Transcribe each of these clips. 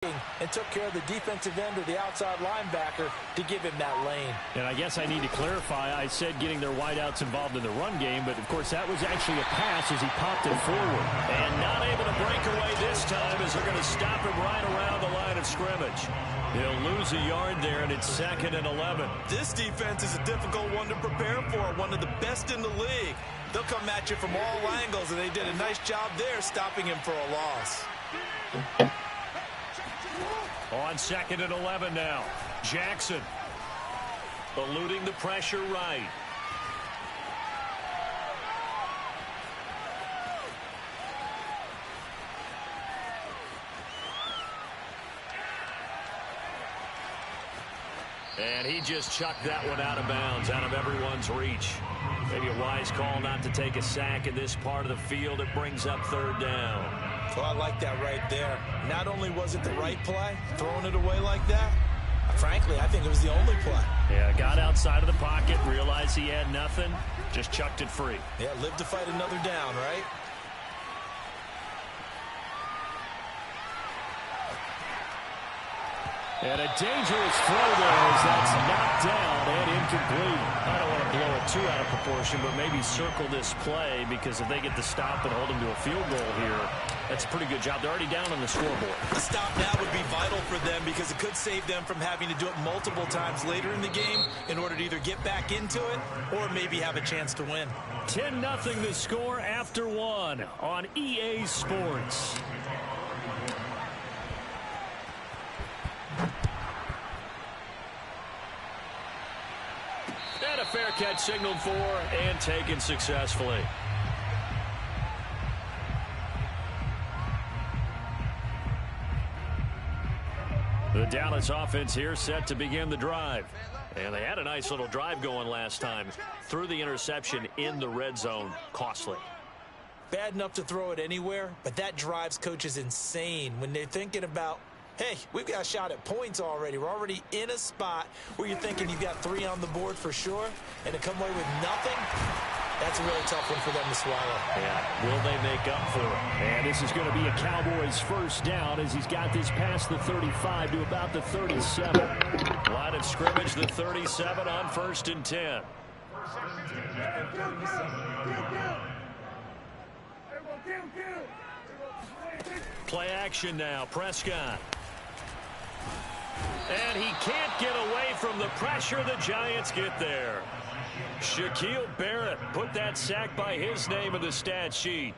and took care of the defensive end or the outside linebacker to give him that lane. And I guess I need to clarify, I said getting their wideouts involved in the run game, but of course that was actually a pass as he popped it forward. And not able to break away this time as they're going to stop him right around the line of scrimmage. He'll lose a yard there, and it's 2nd and 11. This defense is a difficult one to prepare for, one of the best in the league. They'll come at you from all angles, and they did a nice job there stopping him for a loss. On 2nd and 11 now. Jackson eluding the pressure right. And he just chucked that one out of bounds, out of everyone's reach. Maybe a wise call not to take a sack in this part of the field. It brings up 3rd down. Well, I like that right there. Not only was it the right play, throwing it away like that, frankly, I think it was the only play. Yeah, got outside of the pocket, realized he had nothing, just chucked it free. Yeah, live to fight another down, right? And a dangerous throw there as that's knocked down and incomplete. I don't want to blow it too out of proportion, but maybe circle this play because if they get the stop and hold them to a field goal here, that's a pretty good job. They're already down on the scoreboard. A stop now would be vital for them because it could save them from having to do it multiple times later in the game in order to either get back into it or maybe have a chance to win. 10-0 the score after 1 on EA Sports. And a fair catch signaled for and taken successfully. The Dallas offense here set to begin the drive. And they had a nice little drive going last time. Threw the interception in the red zone. Costly. Bad enough to throw it anywhere, but that drives coaches insane when they're thinking about, hey, we've got a shot at points already. We're already in a spot where you're thinking you've got 3 on the board for sure, and to come away with nothing, that's a really tough one for them to swallow. Yeah, will they make up for it? And this is going to be a Cowboys first down as he's got this past the 35 to about the 37. Line of scrimmage, the 37 on 1st and 10. Play action now, Prescott. And he can't get away from the pressure. The Giants get there. Shaquille Barrett put that sack by his name in the stat sheet.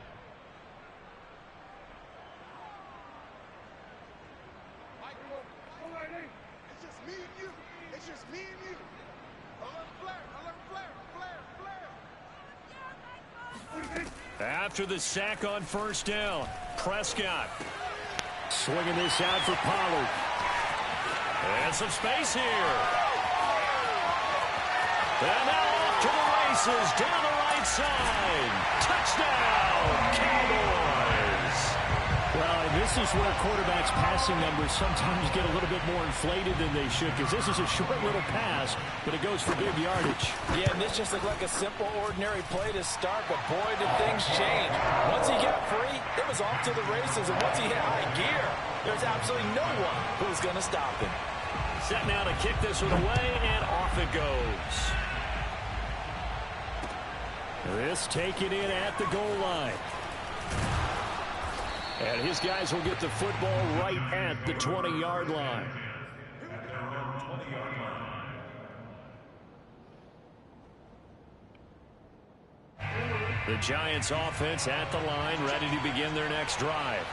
After the sack on 1st down, Prescott swinging this out for Pollard. And some space here. And now off to the races down the right side. Touchdown, Cowboys. Well, and this is where quarterbacks' passing numbers sometimes get a little bit more inflated than they should, because this is a short little pass, but it goes for big yardage. Yeah, and this just looked like a simple, ordinary play to start, but boy, did things change. Once he got free, it was off to the races, and once he hit high gear, there's absolutely no one who was going to stop him. Set now to kick this one away, and off it goes. This taken in at the goal line. And his guys will get the football right at the 20-yard line. The Giants offense at the line, ready to begin their next drive.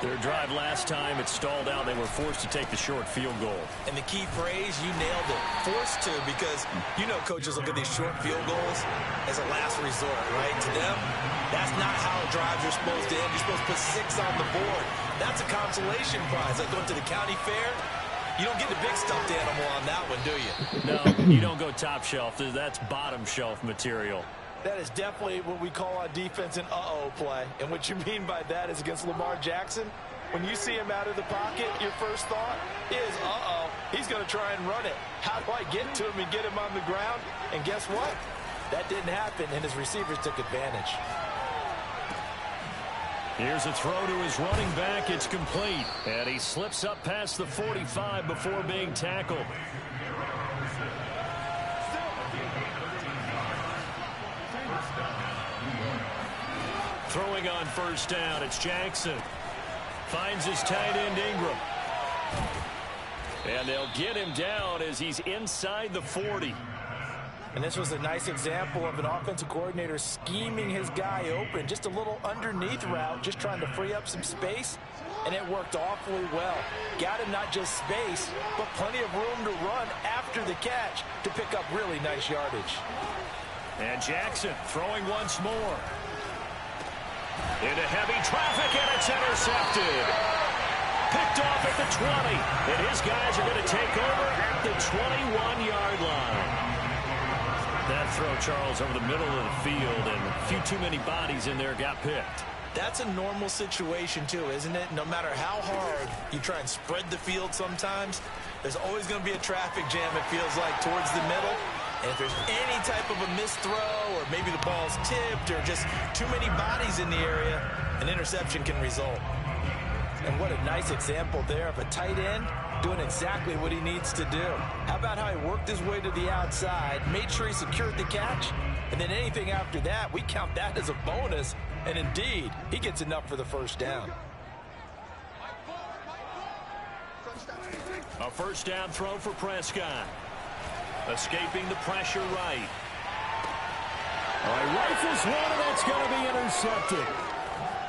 Their drive last time, it stalled out. They were forced to take the short field goal. And the key phrase, you nailed it. Forced to, because you know coaches look at these short field goals as a last resort, right? To them, that's not how drives are supposed to end. You're supposed to put 6 on the board. That's a consolation prize. Like going to the county fair, you don't get the big stuffed animal on that one, do you? No, you don't go top shelf. That's bottom shelf material. That is definitely what we call on defense an uh-oh play. And what you mean by that is against Lamar Jackson, when you see him out of the pocket, your first thought is, uh-oh, he's going to try and run it. How do I get to him and get him on the ground? And guess what? That didn't happen, and his receivers took advantage. Here's a throw to his running back. It's complete. And he slips up past the 45 before being tackled. Throwing on first down, it's Jackson. Finds his tight end, Ingram. And they'll get him down as he's inside the 40. And this was a nice example of an offensive coordinator scheming his guy open. Just a little underneath route, just trying to free up some space. And it worked awfully well. Got him not just space, but plenty of room to run after the catch to pick up really nice yardage. And Jackson throwing once more. Into heavy traffic, and it's intercepted. Picked off at the 20. And his guys are going to take over at the 21-yard line. That throw, Charles, over the middle of the field, and a few too many bodies in there got picked. That's a normal situation, too, isn't it? No matter how hard you try and spread the field sometimes, there's always going to be a traffic jam, it feels like, towards the middle. And if there's any type of a missed throw, or maybe the ball's tipped, or just too many bodies in the area, an interception can result. And what a nice example there of a tight end doing exactly what he needs to do. How about how he worked his way to the outside, made sure he secured the catch, and then anything after that, we count that as a bonus. And indeed, he gets enough for the first down. A first down throw for Prescott. Escaping the pressure right. All right, rifles one, and that's going to be intercepted.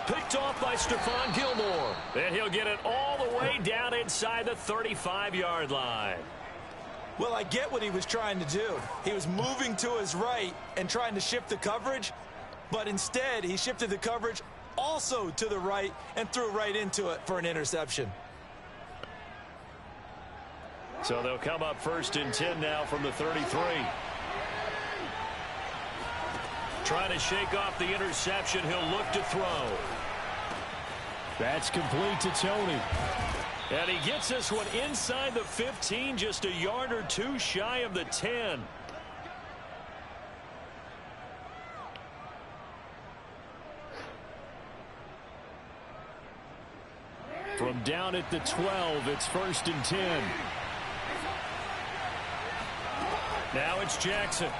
Picked off by Stephon Gilmore. And he'll get it all the way down inside the 35-yard line. Well, I get what he was trying to do. He was moving to his right and trying to shift the coverage, but instead he shifted the coverage also to the right and threw right into it for an interception. So they'll come up first and 10 now from the 33. Trying to shake off the interception. He'll look to throw. That's complete to Tony. And he gets this one inside the 15, just a yard or two shy of the 10. From down at the 12, it's first and 10. Now it's Jackson.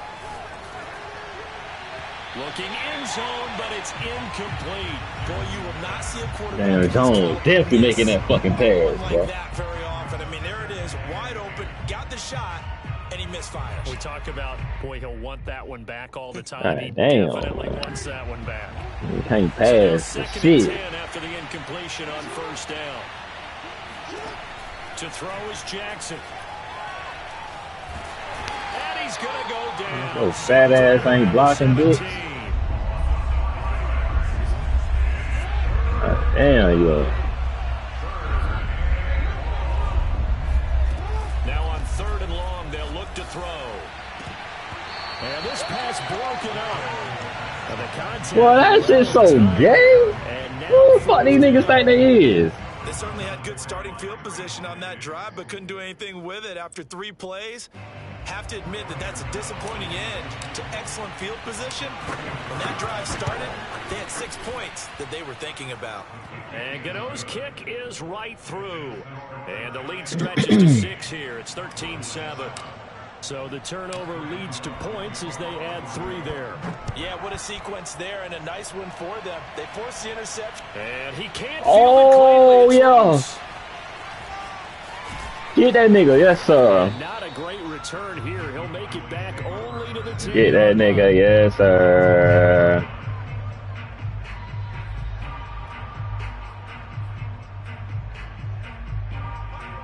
Looking in zone, but it's incomplete. Boy, you will not see a quarterback. Damn, Zone definitely making that fucking pass, like bro. that very often. I mean, there it is, wide open, got the shot, and he misfires. We talk about, boy, he'll want that one back all the time. God He damn. definitely wants that one back. You can't So now pass the second and shit. 10 after the incompletion on first down. To throw is Jackson. And he's going to go down. Oh, fat ass ain't blocking, bitch. 17. Damn, yo. Now on third and long, they'll look to throw. And this pass broken up. And the contact. Boy, that shit's so gay. And now Who the fuck these niggas think they is? They certainly had good starting field position on that drive, but couldn't do anything with it after 3 plays. Have to admit that that's a disappointing end to excellent field position. When that drive started, they had 6 points that they were thinking about. And Gano's kick is right through. And the lead stretches to 6 here. It's 13-7. So the turnover leads to points as they add 3 there. Yeah, what a sequence there, and a nice one for them. They forced the interception. And he can't Oh, feel it cleanly. It's yeah. loose. Get that nigga, yes, sir. Not a great return here. He'll make it back only to the 10. Get that nigga, yes, sir.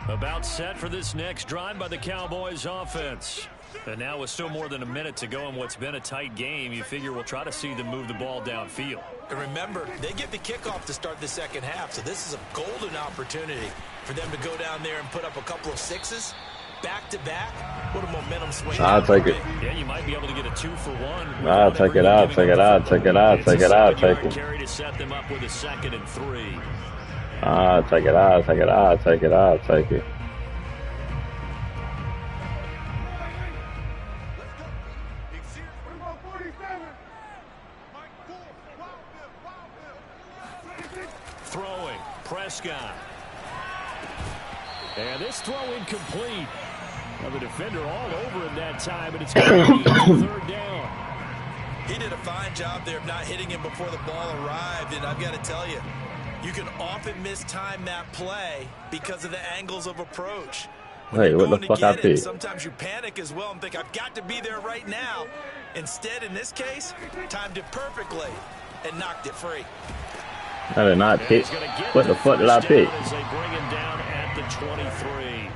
About set for this next drive by the Cowboys offense. And now with still more than a minute to go in what's been a tight game, you figure we'll try to see them move the ball downfield. And remember, they get the kickoff to start the second half, so this is a golden opportunity for them to go down there and put up a couple of 6s back-to-back. What a momentum swing. I'll take it. Yeah, you might be able to get a 2-for-1. I'll take it, I'll take it, I'll take it, I'll take it, I'll take it. Carry to set them up with a 2nd and 3. I'll take it, I'll take it, I'll take it, I'll take it. And this throw incomplete. Now the defender all over him that time, and it's going to be third down. He did a fine job there of not hitting him before the ball arrived, and I've got to tell you, you can often mistime that play because of the angles of approach. Hey, what the fuck I picked? Sometimes you panic as well and think, I've got to be there right now. Instead, in this case, timed it perfectly and knocked it free. I did not pick. What the fuck did I pick? As they bring him down at the 23.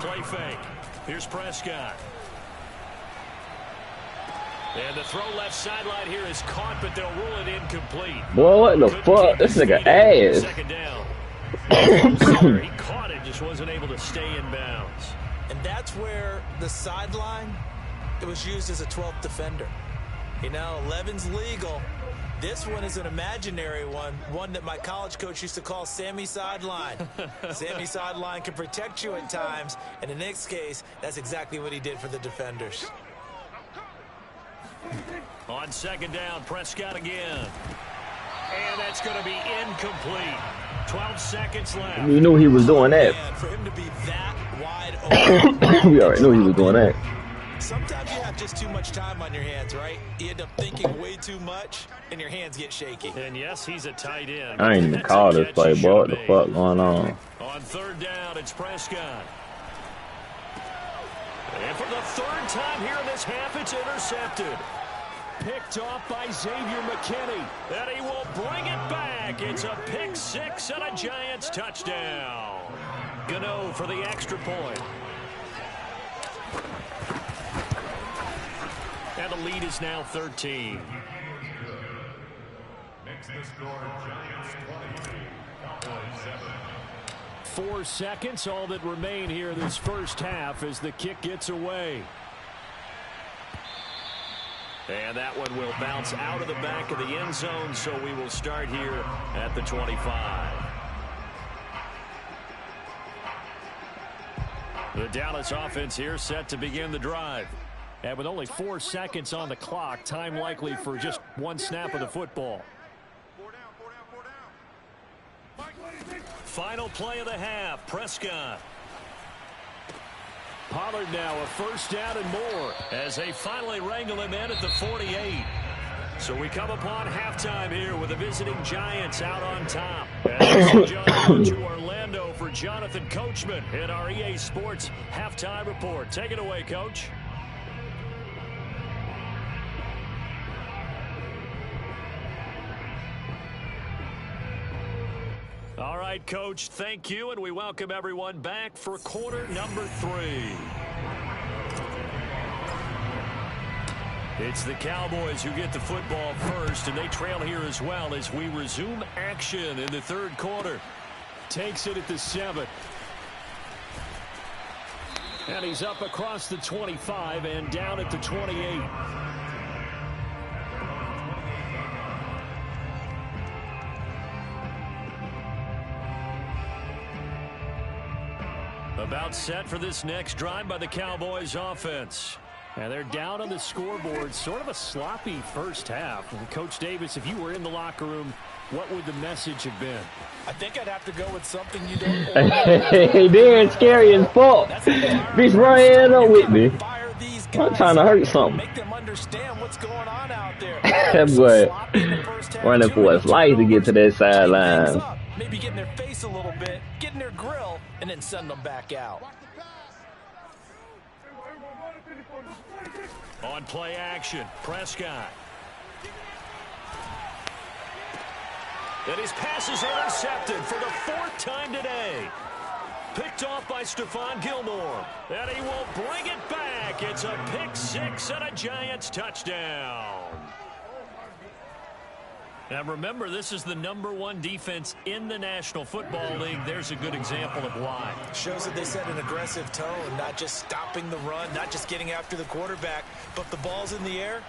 Play fake. Here's Prescott. And the throw left sideline here is caught, but they'll rule it incomplete. Boy, what the fuck? This nigga ass. Second down. He caught it, just wasn't able to stay in bounds. And that's where the sideline, it was used as a 12th defender. You know, 11's legal. This one is an imaginary one that my college coach used to call Sammy Sideline. Sammy Sideline can protect you at times, and in this case, that's exactly what he did for the defenders. On second down, Prescott again. And that's going to be incomplete. 12 seconds left. We knew he was doing that. Man, for him to be that wide open. We already knew he was doing that. Sometimes you have just too much time on your hands, right? You end up thinking way too much, and your hands get shaky. And yes, he's a tight end. I ain't even called this play, boy. What the fuck going on? On third down, it's Prescott. And for the third time here in this half, it's intercepted. Picked off by Xavier McKinney. And he will bring it back. It's a pick six and a Giants touchdown. Gano for the extra point. And the lead is now 13. Makes the score Giants 20, Cowboys 7. 4 seconds, all that remain here this first half as the kick gets away. And that one will bounce out of the back of the end zone, so we will start here at the 25. The Dallas offense here set to begin the drive. And with only 4 seconds on the clock, time likely for just one snap of the football. Final play of the half, Prescott. Pollard now a first down and more as they finally wrangle him in at the 48. So we come upon halftime here with the visiting Giants out on top. As we jump to Orlando for Jonathan Coachman in our EA Sports halftime report. Take it away, Coach. All right, Coach, thank you, and we welcome everyone back for quarter number 3. It's the Cowboys who get the football first, and they trail here as well as we resume action in the third quarter. Takes it at the 7. And he's up across the 25 and down at the 28. About set for this next drive by the Cowboys offense. And they're down on the scoreboard. Sort of a sloppy first half. And Coach Davis, if you were in the locker room, what would the message have been? I think I'd have to go with something you don't. Hey, Darren, scary as fuck. Bitch, run up with me. I'm trying to hurt something. Make them understand what's going on out there. That boy running for his life to get to that sideline. Maybe get in their face a little bit, get in their grill, and then send them back out. On play action, Prescott. And his pass is intercepted for the 4th time today. Picked off by Stephon Gilmore. And he will bring it back. It's a pick six and a Giants touchdown. Now remember, this is the #1 defense in the National Football League. There's a good example of why. Shows that they set an aggressive tone, not just stopping the run, not just getting after the quarterback, but the ball's in the air.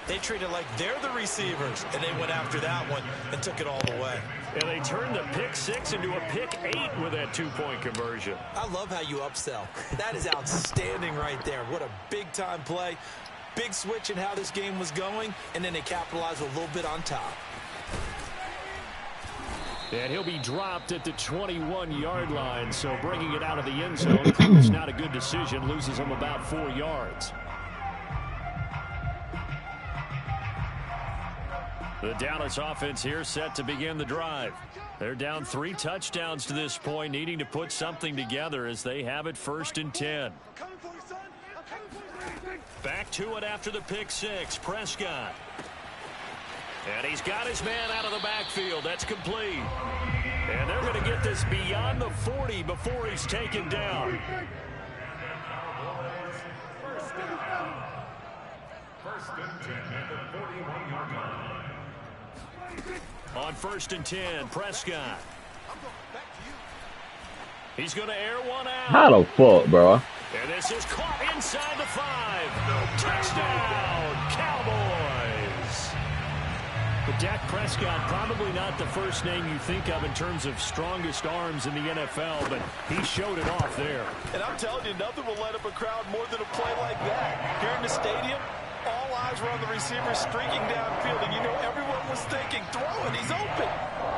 They treat it like they're the receivers, and they went after that one and took it all the way. And they turned the pick six into a pick 8 with that 2-point conversion. I love how you upsell. That is outstanding right there. What a big-time play. Big switch in how this game was going, and then they capitalized a little bit on top. And he'll be dropped at the 21-yard line, so bringing it out of the end zone proves not a good decision, loses him about 4 yards. The Dallas offense here set to begin the drive. They're down 3 touchdowns to this point, needing to put something together as they have it 1st and 10. Back to it after the pick 6. Prescott. And he's got his man out of the backfield. That's complete. And they're going to get this beyond the 40 before he's taken down. First and 10 at the 41-yard line. On 1st and 10, Prescott. He's going to air one out. How the fuck, bro? And this is caught inside the 5. Touchdown, Cowboys. But Dak Prescott, probably not the first name you think of in terms of strongest arms in the NFL, but he showed it off there. And I'm telling you, nothing will light up a crowd more than a play like that. Here in the stadium, all eyes were on the receiver streaking downfield, and you know everyone was thinking, throw it, he's open.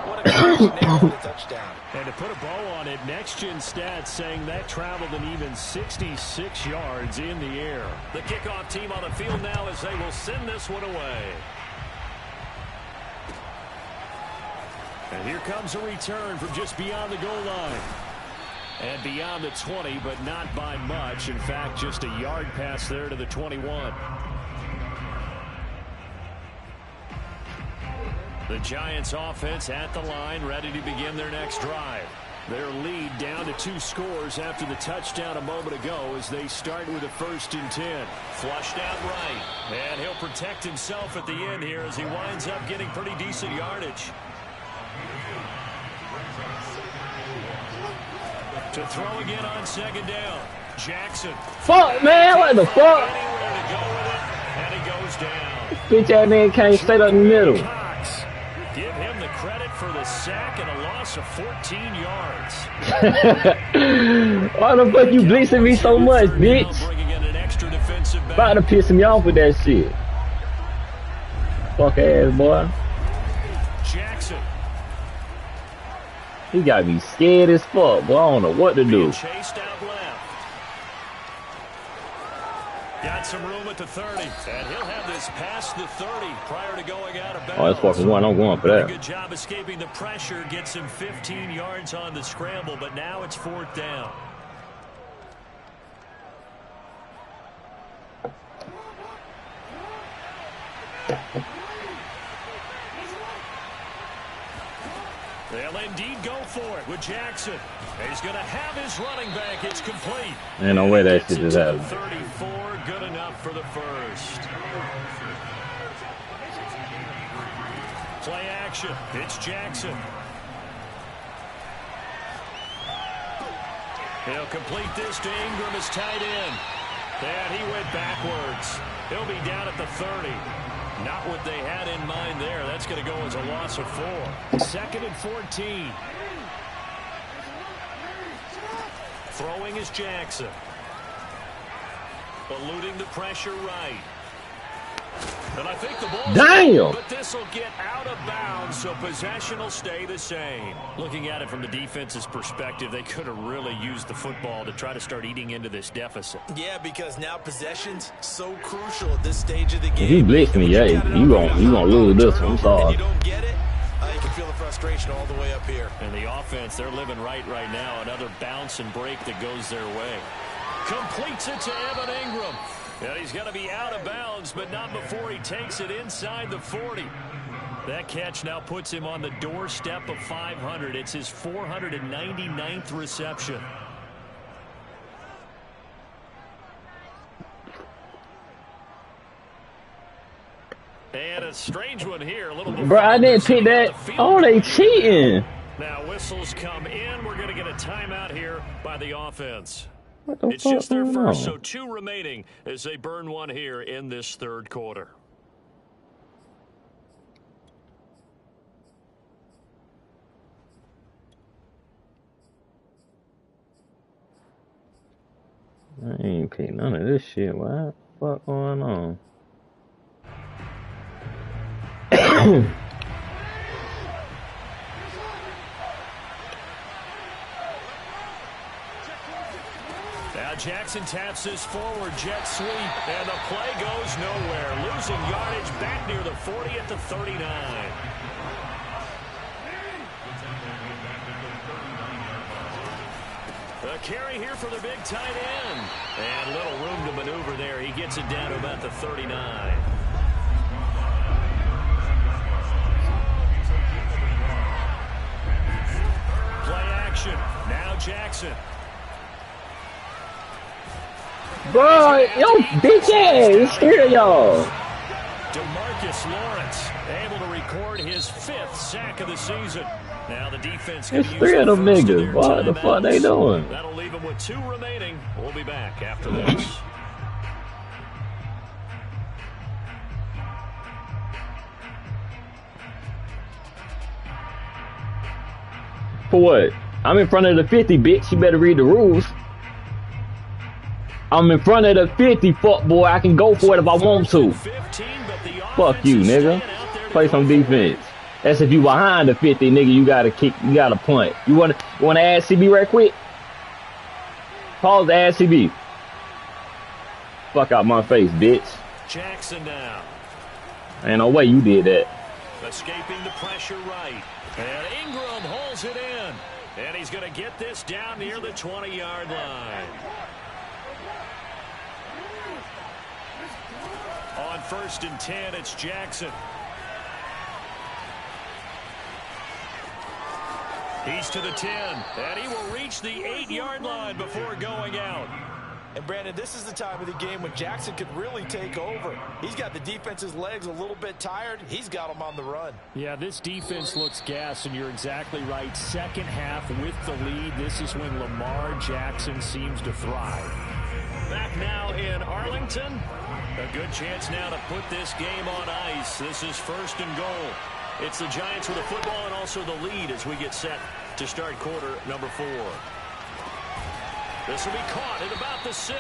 What a catch, nailed the touchdown. And to put a bow on it, Next Gen Stats saying that traveled an even 66 yards in the air. The kickoff team on the field now as they will send this one away. And here comes a return from just beyond the goal line. And beyond the 20, but not by much. In fact, just a yard pass there to the 21. The Giants offense at the line, ready to begin their next drive. Their lead down to 2 scores after the touchdown a moment ago as they start with a 1st and 10. Flushed out right. And he'll protect himself at the end here as he winds up getting pretty decent yardage. To throw again on 2nd down. Jackson. Fuck, man. What the fuck? Anywhere to go with it, and he goes down. Bitch ass nigga can't stay up in the middle. Cox. Give him the credit for the sack and a loss of 14 yards. Why the fuck you blitzing me so much, bitch? Bringing in an extra defensive back. About to piss me off with that shit. Fuck ass boy. Jackson. He got me scared as fuck, boy. I don't know what to do. Chased out left. Got some room at the 30, and he'll have this past the 30 prior to going out of bounds. Oh, that's 4th and 1. I'm going for that. Good job escaping the pressure. Gets him 15 yards on the scramble, but now it's 4th down. They'll indeed go for it with Jackson. He's going to have his running back. It's complete. Ain't no way that shit just happened. 34, good enough for the 1st. Play action. It's Jackson. He'll complete this to Ingram as tight end. And he went backwards. He'll be down at the 30. Not what they had in mind there. That's going to go as a loss of 4. 2nd and 14. Throwing is Jackson. Eluding the pressure right. And I think the ball. Damn! But this will get out of bounds, so possession will stay the same. Looking at it from the defense's perspective, they could have really used the football to try to start eating into this deficit. Yeah, because now possession's so crucial at this stage of the game. If you blitz me, yeah, you gonna lose this one. I'm And sorry. you don't get it, you can feel the frustration all the way up here. And the offense, they're living right now. Another bounce and break that goes their way. Completes it to Evan Ingram. And he's going to be out of bounds, but not before he takes it inside the 40. That catch now puts him on the doorstep of 500. It's his 499th reception. And a strange one here. A little bit. Bro, I didn't pick that. Oh, they cheating. Now whistles come in. We're going to get a timeout here by the offense. What the It's fuck just their going first, on? so 2 remaining as they burn one here in this 3rd quarter. I ain't pick none of this shit. Why? fuck going on? Now Jackson taps this forward jet sweep, and the play goes nowhere. Losing yardage back near the 40 at the 39. The carry here for the big tight end. And little room to maneuver there. He gets it down to about the 39. Play action. Now Jackson. Bro, yo, bitch ass, scared of y'all. DeMarcus Lawrence able to record his 5th sack of the season. Now the defense It's 3 of them niggas. What the fuck they doing? That'll leave them with 2 remaining. We'll be back after this. For what? I'm in front of the 50, bitch. You better read the rules. I'm in front of the 50, fuck boy. I can go for it if I want to. 15, Fuck you, nigga. Play some defense. That's if you behind the 50, nigga. You gotta kick. You gotta punt. You wanna add CB right quick? Pause the add CB. Fuck out my face, bitch. Jackson now. Ain't no way you did that. Escaping the pressure right. And Ingram holds it in. And he's going to get this down near the 20-yard line. On 1st and 10, it's Jackson. He's to the 10, and he will reach the 8-yard line before going out. And Brandon, this is the time of the game when Jackson could really take over. He's got the defense's legs a little bit tired. He's got them on the run. Yeah, this defense looks gassed, and you're exactly right. Second half with the lead, this is when Lamar Jackson seems to thrive. Back now in Arlington. A good chance now to put this game on ice. This is 1st and goal. It's the Giants with the football and also the lead as we get set to start quarter number 4. This will be caught at about the 6.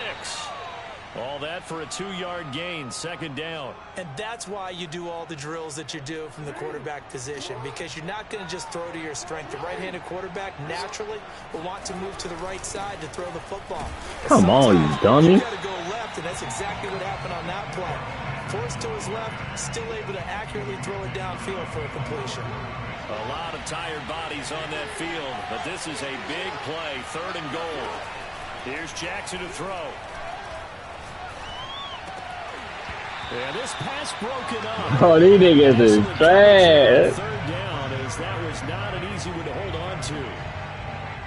All that for a 2-yard gain, 2nd down. And that's why you do all the drills that you do from the quarterback position, because you're not going to just throw to your strength. The right-handed quarterback naturally will want to move to the right side to throw the football. Come on, you dummy. You got to go left, and that's exactly what happened on that play. Forced to his left, still able to accurately throw it downfield for a completion. A lot of tired bodies on that field, but this is a big play, 3rd and goal. Here's Jackson to throw. And this pass broken up. Oh, these niggas is trash. 3rd down, as that was not an easy one to hold on to.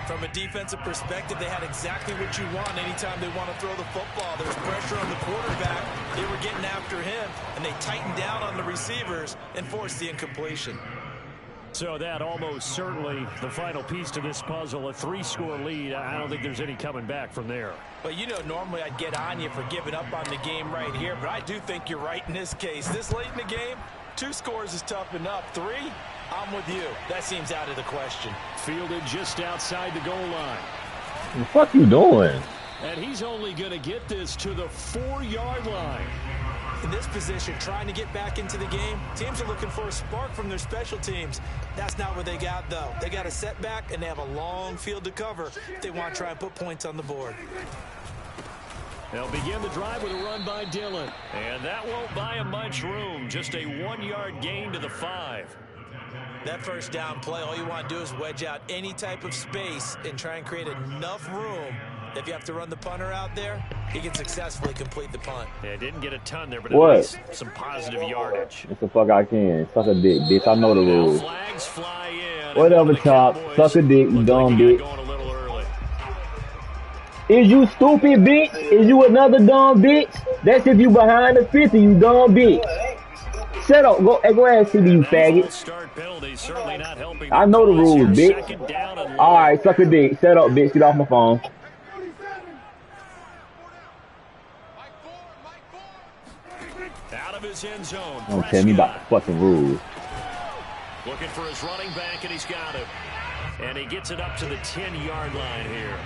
From a defensive perspective, they had exactly what you want anytime they want to throw the football. There's pressure on the quarterback. They were getting after him, and they tightened down on the receivers and forced the incompletion. So that almost certainly the final piece to this puzzle, a 3-score lead. I don't think there's any coming back from there. But, you know, normally I'd get on you for giving up on the game right here, but I do think you're right in this case. This late in the game, 2 scores is tough enough. 3, I'm with you. That seems out of the question. Fielded just outside the goal line. What the fuck you doing? And he's only going to get this to the 4-yard line. In this position, trying to get back into the game, teams are looking for a spark from their special teams. That's not what they got, though. They got a setback, and they have a long field to cover if they want to try and put points on the board. They'll begin the drive with a run by Dillon. And that won't buy him much room. Just a 1-yard gain to the 5. That 1st down play, all you want to do is wedge out any type of space and try and create enough room. If you have to run the punter out there, he can successfully complete the punt. Yeah, didn't get a ton there, but What? at least some positive yardage. What the fuck I can? Suck a dick, bitch. I know the rules. Flags fly in. Whatever, Chop. Suck a dick, you dumb bitch. Going a little early. Is you stupid, bitch? Is you another dumb bitch? That's if you behind the 50, you dumb bitch. Shut up. Go ahead, CB, you faggot. Start penalty, certainly not helping. I know the rules, bitch. 2nd down and All right, suck a dick. Shut up, bitch. Get off my phone. out of his end zone. Don't tell me about the fucking rules. Looking for his running back, and he's got it. And he gets it up to the 10-yard line here.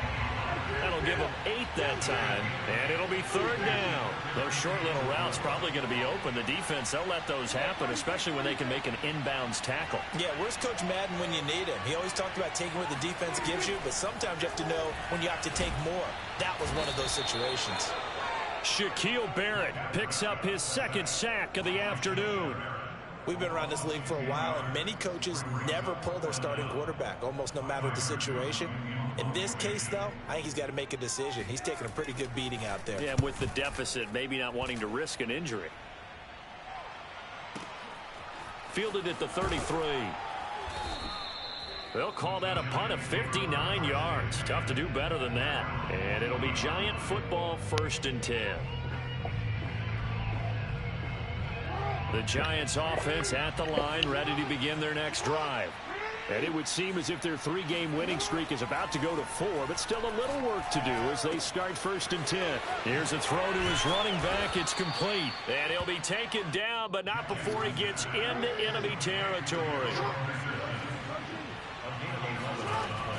That'll give them 8 that time, and it'll be 3rd down. Those short little routes probably going to be open. The defense, they'll let those happen, especially when they can make an inbounds tackle. Yeah, where's Coach Madden when you need him? He always talked about taking what the defense gives you, but sometimes you have to know when you have to take more. That was one of those situations. Shaquille Barrett picks up his 2nd sack of the afternoon. We've been around this league for a while, and many coaches never pull their starting quarterback, almost no matter the situation. In this case, though, I think he's got to make a decision. He's taking a pretty good beating out there. Yeah, with the deficit, maybe not wanting to risk an injury. Fielded at the 33. They'll call that a punt of 59 yards. Tough to do better than that. And it'll be Giant football, 1st and 10. The Giants offense at the line, ready to begin their next drive. And it would seem as if their 3-game winning streak is about to go to 4, but still a little work to do as they start 1st and 10. Here's a throw to his running back. It's complete. And he'll be taken down, but not before he gets into enemy territory.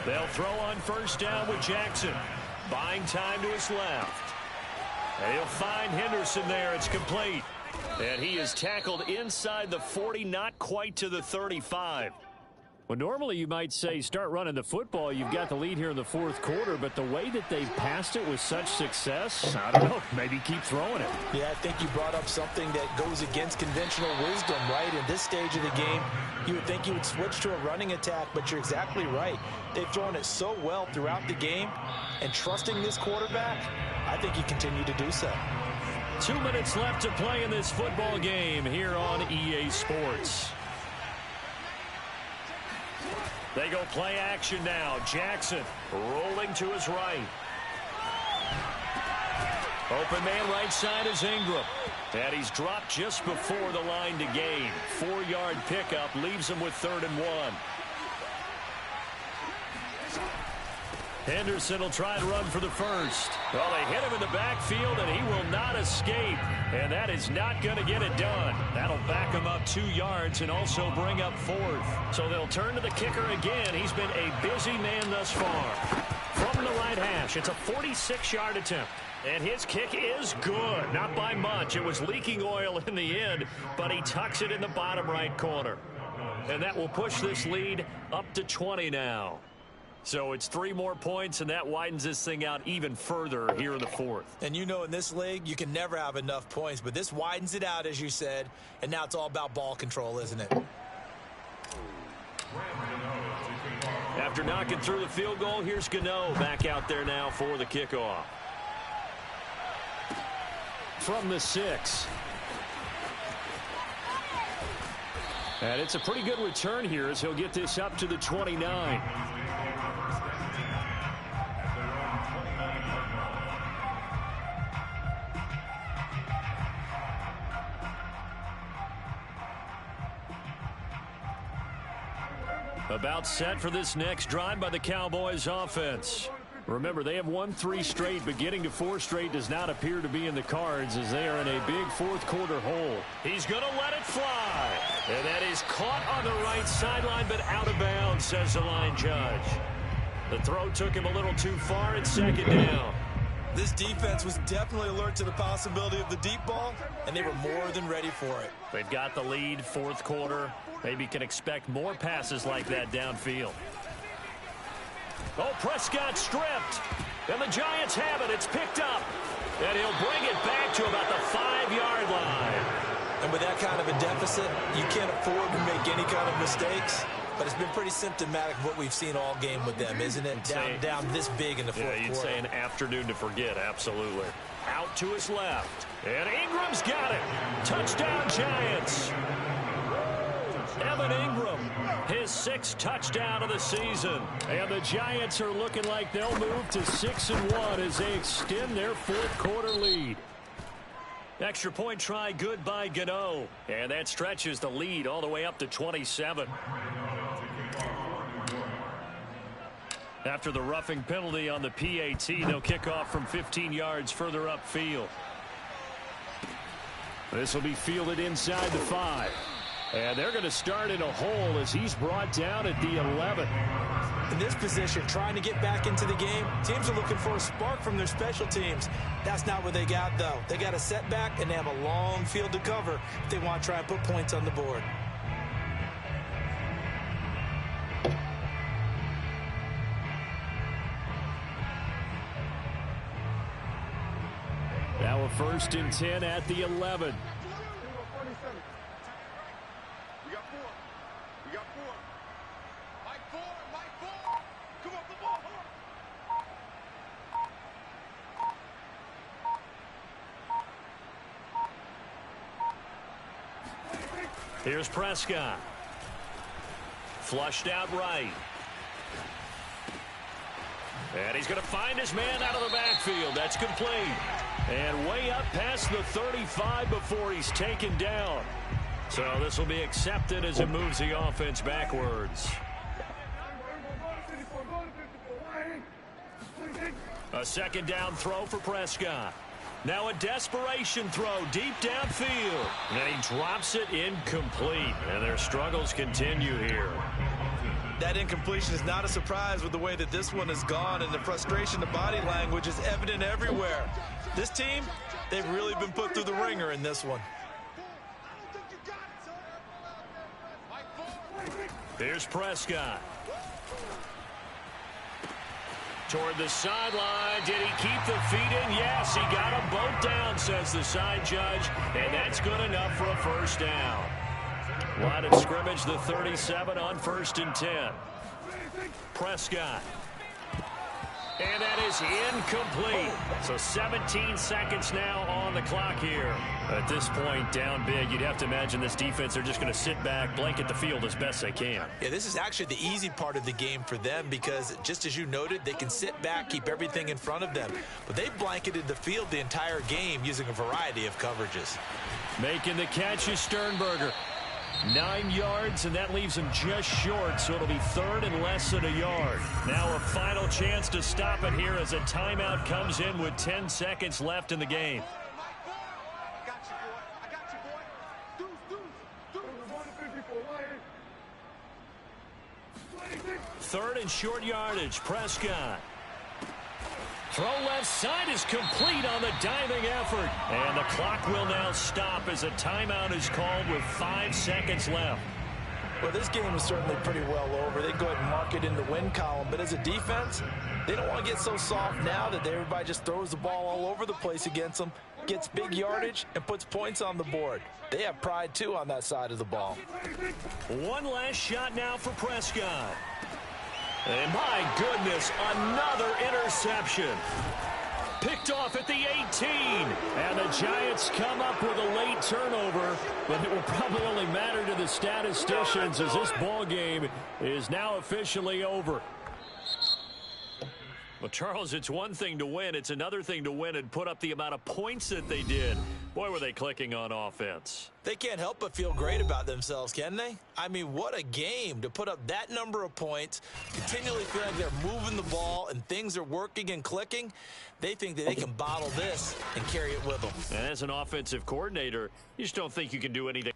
They'll throw on 1st down with Jackson. Buying time to his left. And he'll find Henderson there. It's complete. And he is tackled inside the 40, not quite to the 35. Well, normally you might say start running the football. You've got the lead here in the 4th quarter, but the way that they've passed it with such success, I don't know, maybe keep throwing it. Yeah, I think you brought up something that goes against conventional wisdom, right? In this stage of the game, you would think you would switch to a running attack, but you're exactly right. They've thrown it so well throughout the game, and trusting this quarterback, I think you continue to do so. 2 minutes left to play in this football game here on EA Sports. They go play action now. Jackson rolling to his right. Open man right side is Ingram. And he's dropped just before the line to gain. 4-yard pickup leaves him with 3rd and 1. Henderson will try and run for the 1st. Well, they hit him in the backfield, and he will not escape. And that is not going to get it done. That'll back him up 2 yards and also bring up 4th. So they'll turn to the kicker again. He's been a busy man thus far. From the right hash, it's a 46-yard attempt. And his kick is good. Not by much. It was leaking oil in the end, but he tucks it in the bottom right corner. And that will push this lead up to 20 now. So it's 3 more points, and that widens this thing out even further here in the 4th. And you know in this league, you can never have enough points, but this widens it out, as you said, and now it's all about ball control, isn't it? After knocking through the field goal, here's Gano back out there now for the kickoff. From the 6. And it's a pretty good return here as he'll get this up to the 29. About set for this next drive by the Cowboys offense. Remember, they have won 3 straight, but getting to 4 straight does not appear to be in the cards as they are in a big 4th quarter hole. He's going to let it fly. And that is caught on the right sideline, but out of bounds, says the line judge. The throw took him a little too far. It's 2nd down. This defense was definitely alert to the possibility of the deep ball, and they were more than ready for it. They've got the lead, 4th quarter. Maybe can expect more passes like that downfield. Oh, Prescott stripped. And the Giants have it. It's picked up. And he'll bring it back to about the 5-yard line. And with that kind of a deficit, you can't afford to make any kind of mistakes. But it's been pretty symptomatic of what we've seen all game with them, isn't it? Down this big in the 4th quarter. Yeah, you'd say an afternoon to forget, absolutely. Out to his left. And Ingram's got it. Touchdown, Giants. Evan Ingram, his 6th touchdown of the season. And the Giants are looking like they'll move to 6-1 as they extend their 4th quarter lead. Extra point try good by Gano. And that stretches the lead all the way up to 27. After the roughing penalty on the PAT, they'll kick off from 15 yards further upfield. This will be fielded inside the 5. And they're going to start in a hole as he's brought down at the 11. In this position, trying to get back into the game, teams are looking for a spark from their special teams. That's not what they got, though. They got a setback, and they have a long field to cover if they want to try and put points on the board. Now a 1st and 10 at the 11. Here's Prescott. Flushed out right. And he's going to find his man out of the backfield. That's complete. And way up past the 35 before he's taken down. So this will be accepted as it moves the offense backwards. A 2nd down throw for Prescott. Now a desperation throw deep downfield. And he drops it incomplete. And their struggles continue here. That incompletion is not a surprise with the way that this one has gone, and the frustration, the body language is evident everywhere. This team, they've really been put through the ringer in this one. Here's Prescott. Toward the sideline. Did he keep the feet in? Yes, he got them both down, says the side judge. And that's good enough for a 1st down. Line of scrimmage, the 37 on 1st and 10. Prescott. And that is incomplete. So 17 seconds now on the clock here. At this point, down big, you'd have to imagine this defense, they're just going to sit back, blanket the field as best they can. Yeah, this is actually the easy part of the game for them because, just as you noted, they can sit back, keep everything in front of them. But they've blanketed the field the entire game using a variety of coverages. Making the catch is Sternberger. 9 yards, and that leaves him just short, so it'll be 3rd and less than a yard. Now a final chance to stop it here as a timeout comes in with 10 seconds left in the game. 3rd and short yardage, Prescott. Throw left side is complete on the diving effort. And the clock will now stop as a timeout is called with 5 seconds left. Well, this game is certainly pretty well over. They go ahead and mark it in the win column. But as a defense, they don't want to get so soft now that everybody just throws the ball all over the place against them, gets big yardage, and puts points on the board. They have pride, too, on that side of the ball. One last shot now for Prescott. And my goodness, another interception. Picked off at the 18. And the Giants come up with a late turnover, but it will probably only matter to the statisticians as this ball game is now officially over. Well, Charles, it's one thing to win. It's another thing to win and put up the amount of points that they did. Boy, were they clicking on offense. They can't help but feel great about themselves, can they? I mean, what a game to put up that number of points, continually feel like they're moving the ball and things are working and clicking. They think that they can bottle this and carry it with them. And as an offensive coordinator, you just don't think you can do anything.